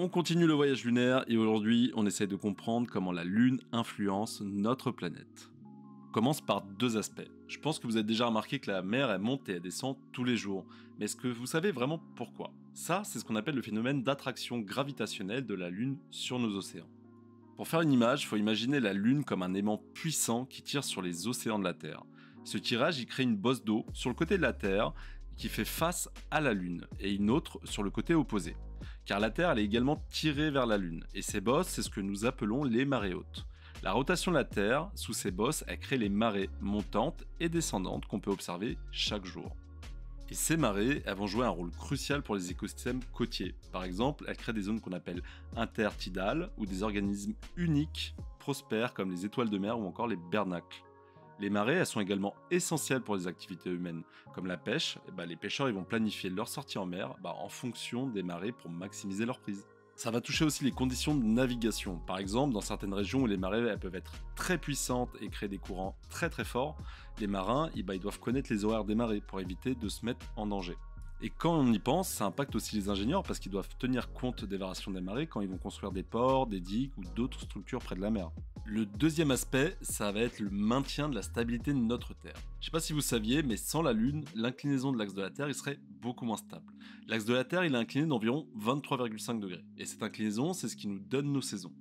On continue le voyage lunaire et aujourd'hui on essaie de comprendre comment la Lune influence notre planète. On commence par deux aspects. Je pense que vous avez déjà remarqué que la mer elle monte et elle descend tous les jours. Mais est-ce que vous savez vraiment pourquoi? Ça, c'est ce qu'on appelle le phénomène d'attraction gravitationnelle de la Lune sur nos océans. Pour faire une image, il faut imaginer la Lune comme un aimant puissant qui tire sur les océans de la Terre. Ce tirage, il crée une bosse d'eau sur le côté de la Terre qui fait face à la Lune et une autre sur le côté opposé. Car la Terre elle est également tirée vers la Lune et ces bosses, c'est ce que nous appelons les marées hautes. La rotation de la Terre, sous ces bosses, elle crée les marées montantes et descendantes qu'on peut observer chaque jour. Et ces marées, elles vont jouer un rôle crucial pour les écosystèmes côtiers. Par exemple, elles créent des zones qu'on appelle intertidales, où des organismes uniques prospèrent comme les étoiles de mer ou encore les bernacles. Les marées, elles sont également essentielles pour les activités humaines. Comme la pêche, les pêcheurs ils vont planifier leur sortie en mer en fonction des marées pour maximiser leur prise. Ça va toucher aussi les conditions de navigation. Par exemple, dans certaines régions où les marées elles peuvent être très puissantes et créer des courants très très forts, les marins ils doivent connaître les horaires des marées pour éviter de se mettre en danger. Et quand on y pense, ça impacte aussi les ingénieurs parce qu'ils doivent tenir compte des variations des marées quand ils vont construire des ports, des digues ou d'autres structures près de la mer. Le deuxième aspect, ça va être le maintien de la stabilité de notre Terre. Je sais pas si vous saviez, mais sans la Lune, l'inclinaison de l'axe de la Terre il serait beaucoup moins stable. L'axe de la Terre il est incliné d'environ 23,5 degrés. Et cette inclinaison, c'est ce qui nous donne nos saisons.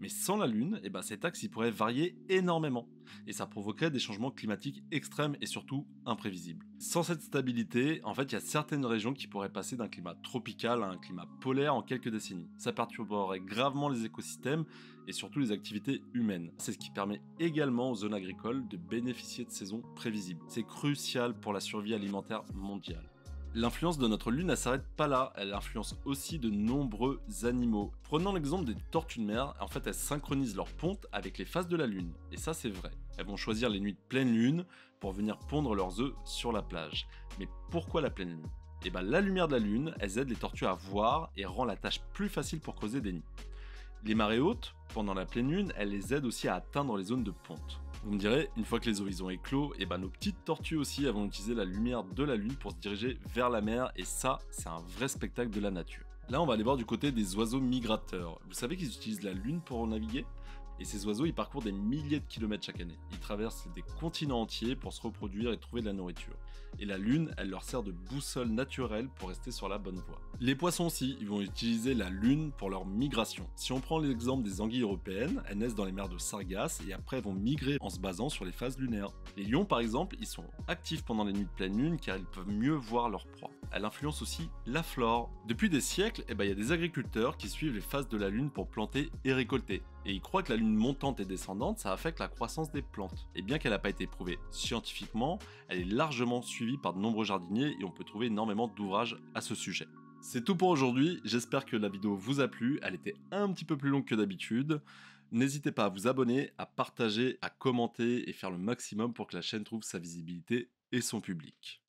Mais sans la Lune, cet axe il pourrait varier énormément. Et ça provoquerait des changements climatiques extrêmes et surtout imprévisibles. Sans cette stabilité, en fait, il y a certaines régions qui pourraient passer d'un climat tropical à un climat polaire en quelques décennies. Ça perturberait gravement les écosystèmes et surtout les activités humaines. C'est ce qui permet également aux zones agricoles de bénéficier de saisons prévisibles. C'est crucial pour la survie alimentaire mondiale. L'influence de notre Lune, elle s'arrête pas là, elle influence aussi de nombreux animaux. Prenons l'exemple des tortues de mer, en fait elles synchronisent leur ponte avec les phases de la Lune, et ça c'est vrai. Elles vont choisir les nuits de pleine Lune pour venir pondre leurs œufs sur la plage. Mais pourquoi la pleine Lune? La lumière de la Lune, elle aide les tortues à voir et rend la tâche plus facile pour creuser des nids. Les marées hautes, pendant la pleine Lune, elles les aident aussi à atteindre les zones de ponte. Vous me direz, une fois que les eaux ont éclos, nos petites tortues aussi elles vont utiliser la lumière de la Lune pour se diriger vers la mer et ça, c'est un vrai spectacle de la nature. Là, on va aller voir du côté des oiseaux migrateurs. Vous savez qu'ils utilisent la Lune pour naviguer? Et ces oiseaux, ils parcourent des milliers de kilomètres chaque année. Ils traversent des continents entiers pour se reproduire et trouver de la nourriture. Et la Lune, elle leur sert de boussole naturelle pour rester sur la bonne voie. Les poissons aussi, ils vont utiliser la Lune pour leur migration. Si on prend l'exemple des anguilles européennes, elles naissent dans les mers de Sargasse et après elles vont migrer en se basant sur les phases lunaires. Les lions, par exemple, ils sont actifs pendant les nuits de pleine Lune car ils peuvent mieux voir leur proie. Elle influence aussi la flore. Depuis des siècles, il y a des agriculteurs qui suivent les phases de la Lune pour planter et récolter. Et ils croient que la Lune montante et descendante, ça affecte la croissance des plantes. Et bien qu'elle n'a pas été prouvée scientifiquement, elle est largement suivie par de nombreux jardiniers et on peut trouver énormément d'ouvrages à ce sujet. C'est tout pour aujourd'hui, j'espère que la vidéo vous a plu, elle était un petit peu plus longue que d'habitude. N'hésitez pas à vous abonner, à partager, à commenter et faire le maximum pour que la chaîne trouve sa visibilité et son public.